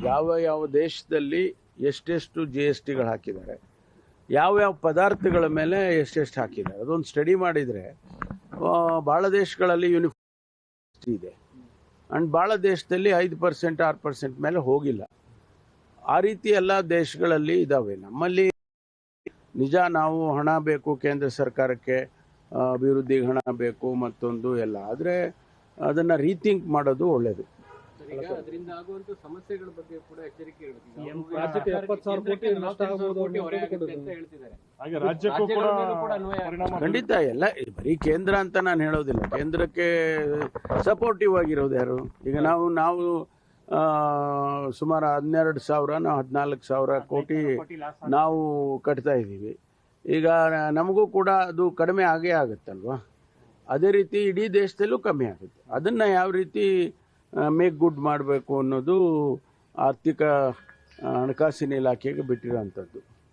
ಯಾವ ದೇಶದಲ್ಲಿ ಎಷ್ಟೆಷ್ಟು GSTಗಳು ಹಾಕಿದ್ದಾರೆ, ಯಾವ ಪದಾರ್ಥಗಳ ಮೇಲೆ ಎಷ್ಟೆಷ್ಟು ಹಾಕಿದ್ದಾರೆ ಅದೊಂದು ಸ್ಟಡಿ ಮಾಡಿದರೆ ಭಾಳ ದೇಶಗಳಲ್ಲಿ ಯೂನಿಫಾರ್ಮ್ ಇದೆ. ಆ್ಯಂಡ್ ಭಾಳ ದೇಶದಲ್ಲಿ 5% 6% ಮೇಲೆ ಹೋಗಿಲ್ಲ. ಆ ರೀತಿ ಎಲ್ಲ ದೇಶಗಳಲ್ಲಿ ಇದ್ದಾವೆ. ನಮ್ಮಲ್ಲಿ ನಿಜ ನಾವು ಹಣ ಬೇಕು ಕೇಂದ್ರ ಸರ್ಕಾರಕ್ಕೆ, ಅಭಿವೃದ್ಧಿಗೆ ಹಣ ಬೇಕು ಮತ್ತೊಂದು ಎಲ್ಲ, ಆದರೆ ಅದನ್ನು ರೀಥಿಂಕ್ ಮಾಡೋದು ಒಳ್ಳೆಯದು. ಅದರಿಂದ ಆಗುವಂತ ಸಮಸ್ಯೆಗಳ ಬಗ್ಗೆ ಕೂಡ ಎಚ್ಚರಿಕೆ ಖಂಡಿತ ಎಲ್ಲ ಬರೀ ಕೇಂದ್ರ ಅಂತ ನಾನು ಹೇಳೋದಿಲ್ಲ. ಕೇಂದ್ರಕ್ಕೆ ಸಪೋರ್ಟಿವ್ ಆಗಿರೋದು ಯಾರು? ಈಗ ನಾವು ಸುಮಾರು 12,000 ನಾವು 14,000 ಕೋಟಿ ನಾವು ಕಟ್ತಾ ಇದ್ದೀವಿ. ಈಗ ನಮಗೂ ಕೂಡ ಅದು ಕಡಿಮೆ ಆಗೇ ಆಗುತ್ತಲ್ವ. ಅದೇ ರೀತಿ ಇಡೀ ದೇಶದಲ್ಲೂ ಕಮ್ಮಿ ಆಗುತ್ತೆ. ಅದನ್ನು ಯಾವ ರೀತಿ ಮೇಕ್ ಗುಡ್ ಮಾಡಬೇಕು ಅನ್ನೋದು ಆರ್ಥಿಕ ಹಣಕಾಸಿನ ಇಲಾಖೆಗೆ ಬಿಟ್ಟಿರೋಂಥದ್ದು.